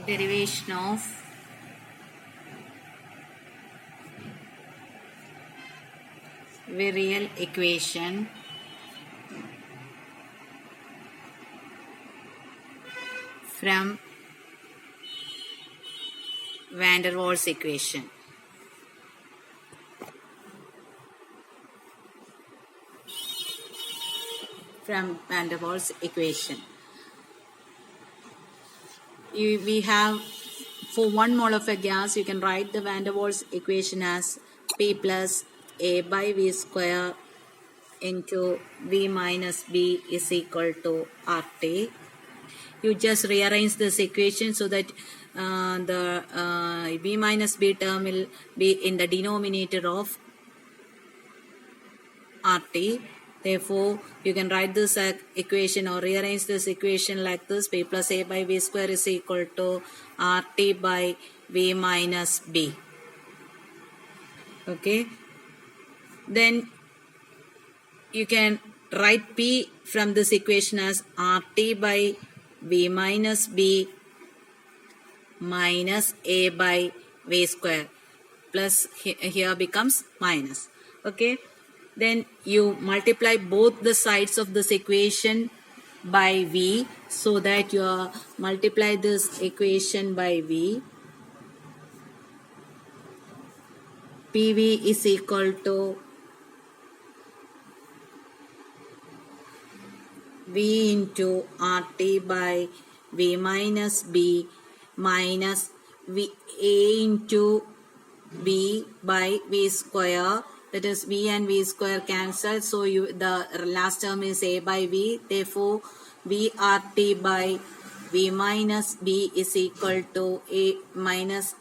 Derivation of virial equation from van der Waals equation. From van der Waals equation. We have, for 1 mole of a gas, you can write the van der Waals equation as P plus A by V square into V minus B is equal to RT. You just rearrange this equation so that the V minus B term will be in the denominator of RT. Therefore, you can write this equation or rearrange this equation like this: P plus A by V square is equal to RT by V minus B. Okay. Then you can write P from this equation as RT by V minus B minus A by V square, plus here becomes minus. Okay. Then you multiply both the sides of this equation by V, so that you multiply this equation by V. PV is equal to V into RT by V minus B minus V A into V by V square. That is, V and V square cancel, so the last term is A by V. Therefore, V RT by V minus B is equal to A minus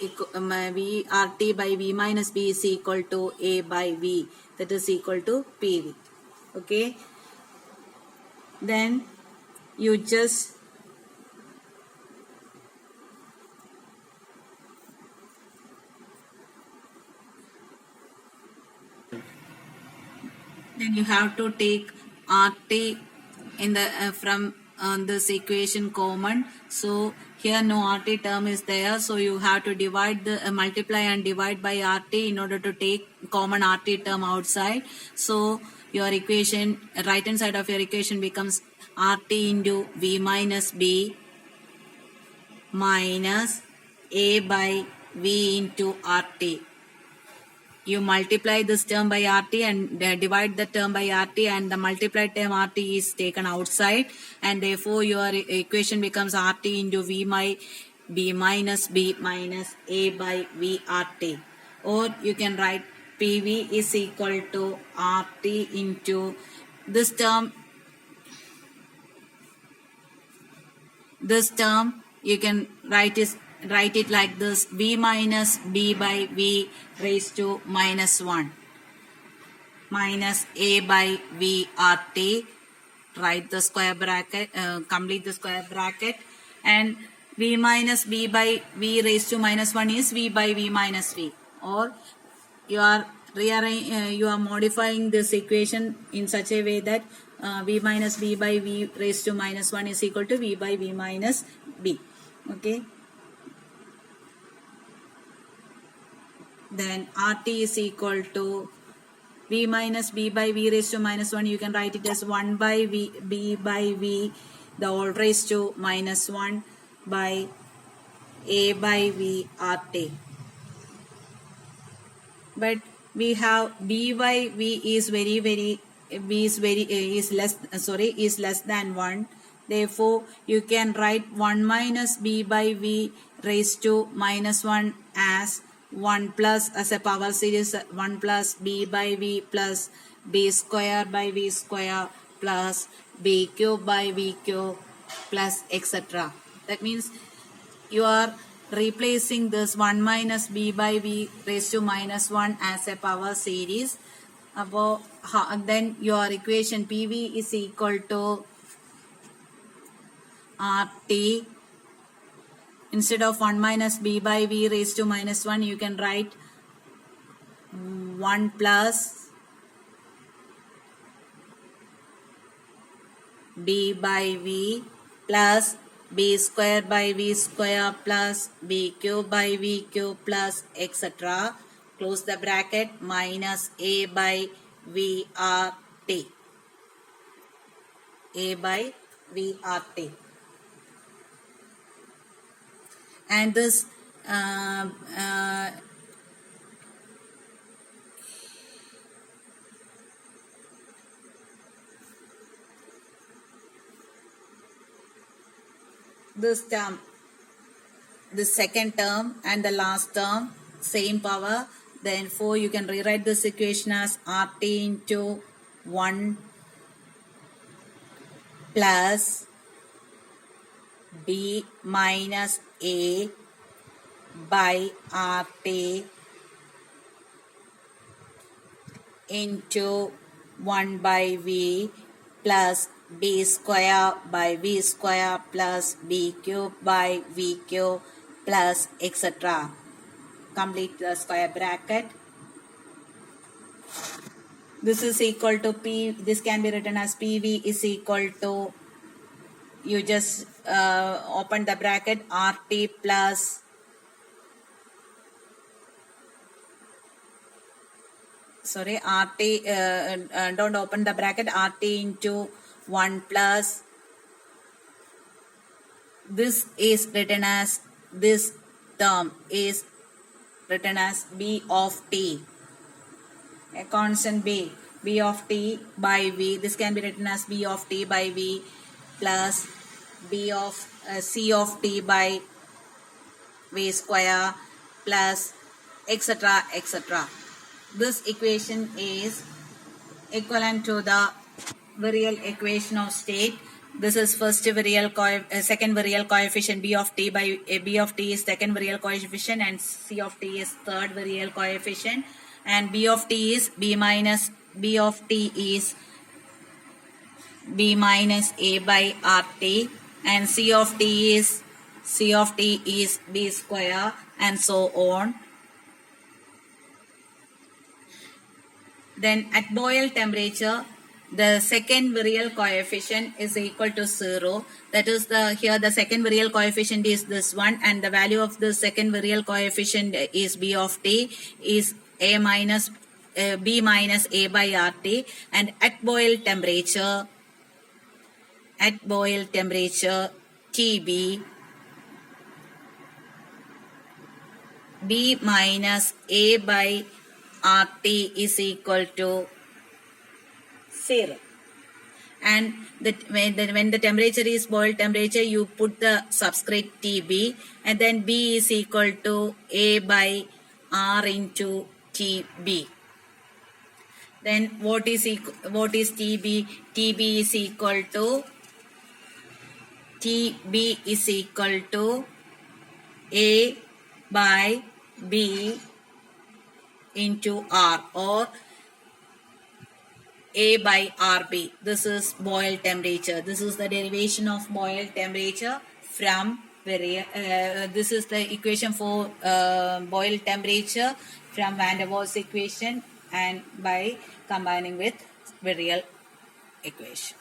V RT by V minus B is equal to A by V. That is equal to PV. Okay. Then you just you have to take RT in the from this equation common. So here no RT term is there, so you have to divide the multiply and divide by RT in order to take common RT term outside. So your equation, right hand side of your equation becomes RT into V minus B minus A by V into RT. You multiply this term by RT and divide the term by RT, and the multiplied term RT is taken outside, and therefore your equation becomes RT into V by B minus B minus A by V RT. Or you can write PV is equal to RT into this term. This term you can write it like this: V minus B by V raised to minus 1 minus A by V RT. Write the square bracket, complete the square bracket, and V minus B by V raised to minus 1 is V by V minus V. Or you are modifying this equation in such a way that V minus B by V raised to minus 1 is equal to V by V minus B. Okay. Then RT is equal to V minus B by V raised to minus 1. You can write it as 1 by B by V the whole raised to minus 1 by A by V RT. But we have B by V is less than 1. Therefore, you can write 1 minus B by V raised to minus 1 as 1 plus, as a power series, 1 plus B by V plus B square by V square plus B cube by V cube plus etc. That means you are replacing this 1 minus B by V raised to minus 1 as a power series. Then your equation PV is equal to RT. Instead of 1 minus B by V raised to minus 1, you can write 1 plus B by V plus b square by v square plus b cube by v cube plus etc. Close the bracket minus a by v r t. A by v r t. And this this term, the second term and the last term same power, then 4 you can rewrite this equation as rt into 1 plus b minus a by rt into 1 by v plus b square by v square plus b cube by v cube plus etc. Complete the square bracket. This is equal to p. This can be written as pv is equal to, you just open the bracket, rt plus don't open the bracket, rt into 1 plus, this is written as, this term is written as b of t, a constant b of t by v. This can be written as b of t by v plus b of c of t by v square plus etc. etc. This equation is equivalent to the virial equation of state. This is first virial second virial coefficient b of t by b of t is second virial coefficient and c of t is third virial coefficient, and b of t is b minus a by rt, and c of t is b square, and so on. Then at boil temperature, the second virial coefficient is equal to 0. That is, here the second virial coefficient is this one, and the value of the second virial coefficient is b of t is b minus a by rt, and at boil temperature Tb, b minus a by rt is equal to 0. And when the temperature is boil temperature, you put the subscript Tb, and then b is equal to a by r into Tb. Then what is Tb? Tb is equal to a by b into r, or a by rb. This is boil temperature. This is the derivation of boil temperature from this is the equation for boil temperature from Van der Waals equation, and by combining with virial equation.